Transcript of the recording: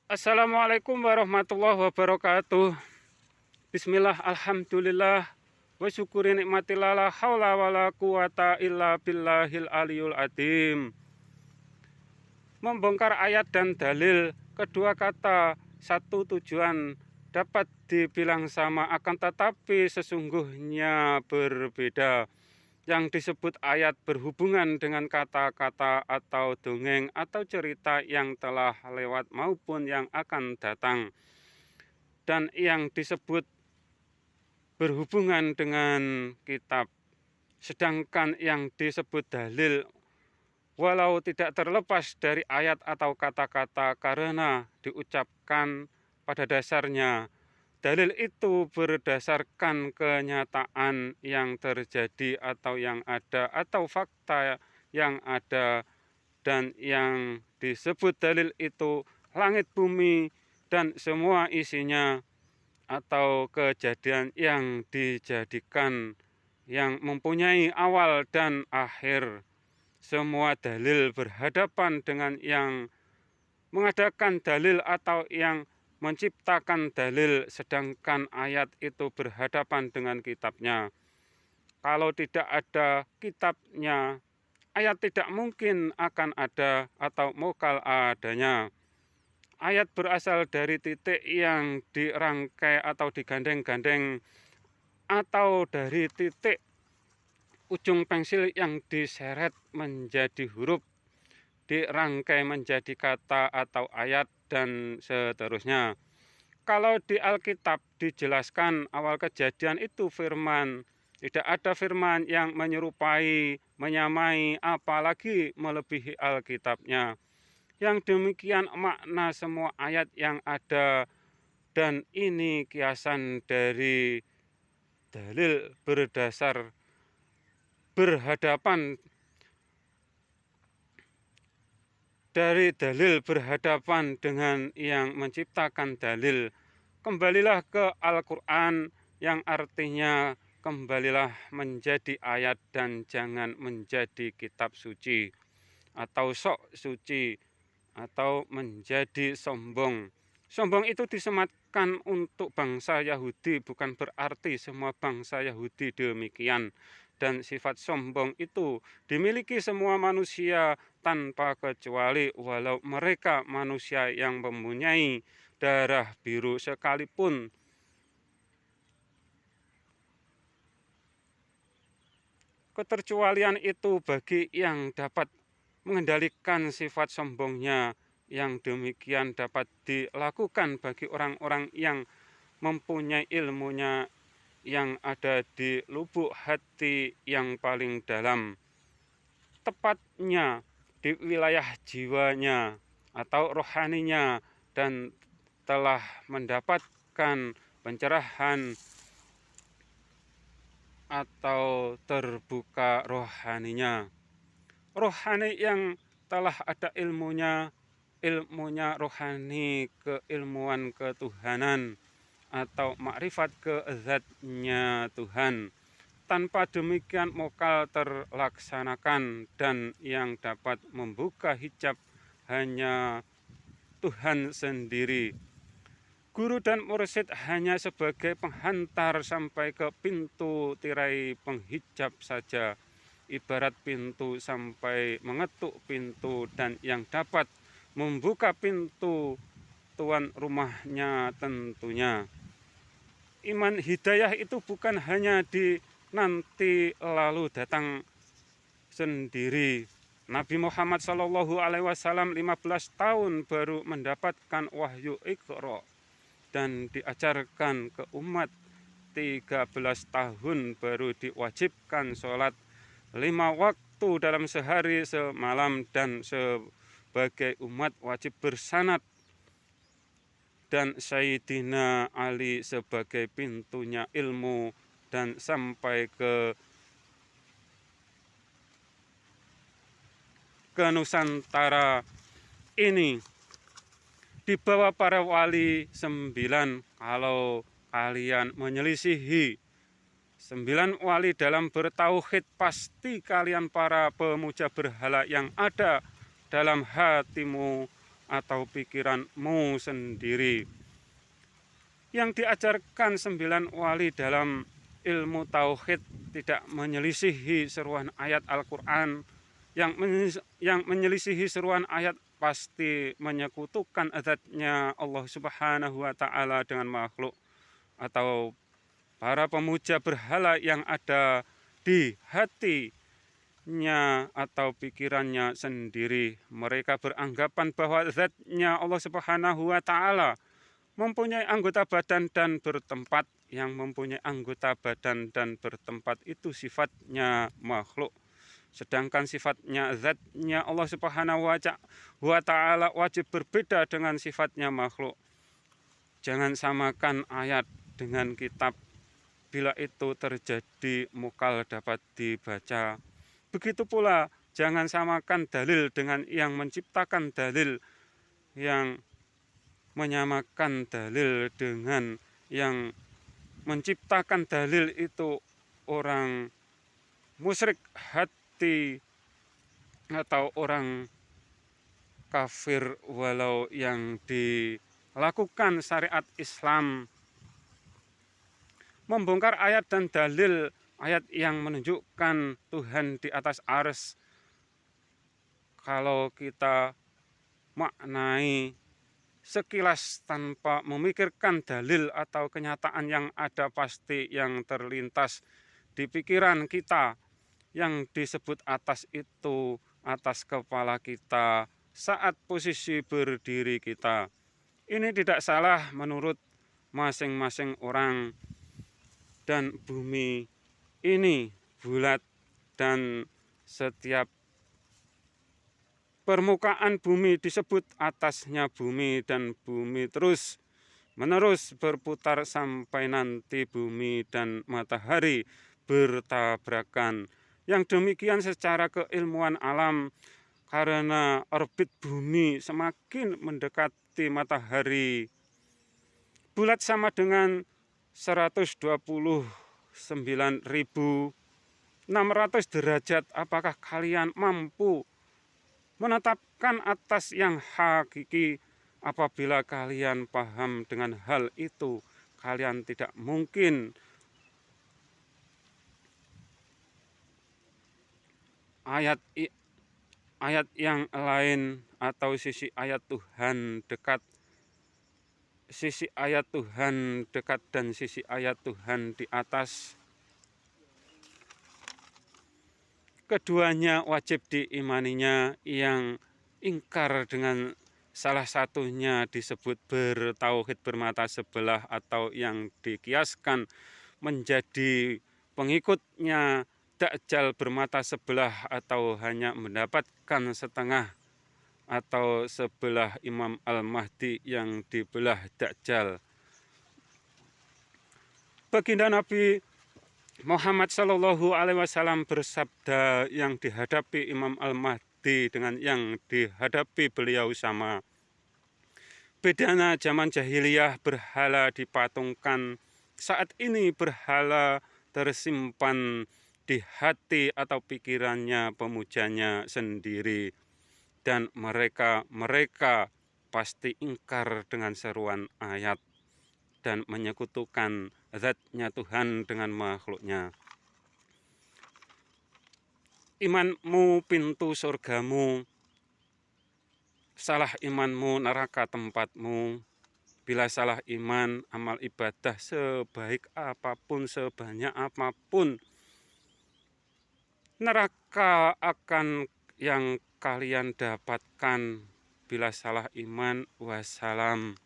Assalamualaikum warahmatullahi wabarakatuh. Bismillah, alhamdulillah, wa syukuri nikmatillah, la haula wala quwata illa billahil aliyul adim. Membongkar ayat dan dalil, kedua kata satu tujuan dapat dibilang sama, akan tetapi sesungguhnya berbeda. Yang disebut ayat berhubungan dengan kata-kata atau dongeng atau cerita yang telah lewat maupun yang akan datang. Dan yang disebut berhubungan dengan kitab. Sedangkan yang disebut dalil, walau tidak terlepas dari ayat atau kata-kata karena diucapkan pada dasarnya, dalil itu berdasarkan kenyataan yang terjadi atau yang ada atau fakta yang ada, dan yang disebut dalil itu langit bumi dan semua isinya atau kejadian yang dijadikan yang mempunyai awal dan akhir. Semua dalil berhadapan dengan yang mengadakan dalil atau yang menciptakan dalil, sedangkan ayat itu berhadapan dengan kitabnya. Kalau tidak ada kitabnya, ayat tidak mungkin akan ada atau mokal adanya. Ayat berasal dari titik yang dirangkai atau digandeng-gandeng, atau dari titik ujung pensil yang diseret menjadi huruf, dirangkai menjadi kata atau ayat, dan seterusnya. Kalau di Alkitab dijelaskan awal kejadian itu firman, tidak ada firman yang menyerupai, menyamai, apalagi melebihi Alkitabnya. Yang demikian makna semua ayat yang ada, dan ini kiasan dari dalil berdasar berhadapan dengan yang menciptakan dalil. Kembalilah ke Al-Quran, yang artinya kembalilah menjadi ayat dan jangan menjadi kitab suci atau sok suci atau menjadi sombong. Sombong itu disematkan untuk bangsa Yahudi, bukan berarti semua bangsa Yahudi demikian. Dan sifat sombong itu dimiliki semua manusia tanpa kecuali, walau mereka manusia yang mempunyai darah biru sekalipun. Keterkecualian itu bagi yang dapat mengendalikan sifat sombongnya. Yang demikian dapat dilakukan bagi orang-orang yang mempunyai ilmunya yang ada di lubuk hati yang paling dalam, tepatnya di wilayah jiwanya atau rohaninya, dan telah mendapatkan pencerahan atau terbuka rohaninya. Rohani yang telah ada ilmunya rohani, keilmuan ketuhanan atau makrifat ke-zatnya Tuhan. Tanpa demikian mokal terlaksanakan, dan yang dapat membuka hijab hanya Tuhan sendiri. Guru dan mursyid hanya sebagai penghantar sampai ke pintu tirai penghijab saja, ibarat pintu sampai mengetuk pintu, dan yang dapat membuka pintu tuan rumahnya tentunya. Iman hidayah itu bukan hanya di nanti lalu datang sendiri. Nabi Muhammad SAW 15 tahun baru mendapatkan wahyu Iqra dan diajarkan ke umat. 13 tahun baru diwajibkan sholat 5 waktu dalam sehari semalam, dan sebagai umat wajib bersanad, dan Sayyidina Ali sebagai pintunya ilmu dan sampai ke Nusantara ini. Di bawah para wali 9, kalau kalian menyelisihi 9 wali dalam bertauhid, pasti kalian para pemuja berhala yang ada dalam hatimu atau pikiranmu sendiri. Yang diajarkan 9 wali dalam ilmu tauhid tidak menyelisihi seruan ayat Al-Quran. Yang menyelisihi seruan ayat pasti menyekutukan zat-Nya Allah Subhanahu wa Ta'ala dengan makhluk atau para pemuja berhala yang ada di hatinya atau pikirannya sendiri. Mereka beranggapan bahwa zat-Nya Allah Subhanahu wa Ta'ala mempunyai anggota badan dan bertempat. Yang mempunyai anggota badan dan bertempat itu sifatnya makhluk. Sedangkan sifatnya zat-Nya Allah Subhanahu wa Ta'ala wajib berbeda dengan sifatnya makhluk. Jangan samakan ayat dengan kitab. Bila itu terjadi, mukal dapat dibaca. Begitu pula jangan samakan dalil dengan yang menciptakan dalil. Yang menyamakan dalil dengan yang menciptakan dalil itu orang musyrik hati atau orang kafir, walau yang dilakukan syariat Islam. Membongkar ayat dan dalil ayat yang menunjukkan Tuhan di atas arsy. Kalau kita maknai sekilas tanpa memikirkan dalil atau kenyataan yang ada, pasti yang terlintas di pikiran kita yang disebut atas itu atas kepala kita saat posisi berdiri kita. Ini tidak salah menurut masing-masing orang. Dan bumi ini bulat dan setiap permukaan bumi disebut atasnya bumi, dan bumi terus menerus berputar sampai nanti bumi dan matahari bertabrakan. Yang demikian secara keilmuan alam, karena orbit bumi semakin mendekati matahari. Bulat sama dengan 129.600 derajat. Apakah kalian mampu menetapkan atas yang hakiki? Apabila kalian paham dengan hal itu, kalian tidak mungkin ayat yang lain atau sisi ayat Tuhan dekat, sisi ayat Tuhan dekat dan sisi ayat Tuhan di atas. Keduanya wajib diimaninya. Yang ingkar dengan salah satunya disebut bertauhid bermata sebelah, atau yang dikiaskan menjadi pengikutnya Dajjal bermata sebelah, atau hanya mendapatkan setengah atau sebelah Imam Al-Mahdi yang dibelah Dajjal. Baginda Nabi Muhammad Shallallahu Alaihi Wasallam bersabda, yang dihadapi Imam Al-Mahdi dengan yang dihadapi beliau sama. Bedanya zaman jahiliyah berhala dipatungkan, saat ini berhala tersimpan di hati atau pikirannya pemujanya sendiri. Dan mereka pasti ingkar dengan seruan ayat dan menyekutukan zat-Nya Tuhan dengan makhluknya. Imanmu pintu surgamu, salah imanmu neraka tempatmu. Bila salah iman, amal ibadah sebaik apapun, sebanyak apapun, neraka akan yang kalian dapatkan. Bila salah iman, wassalam.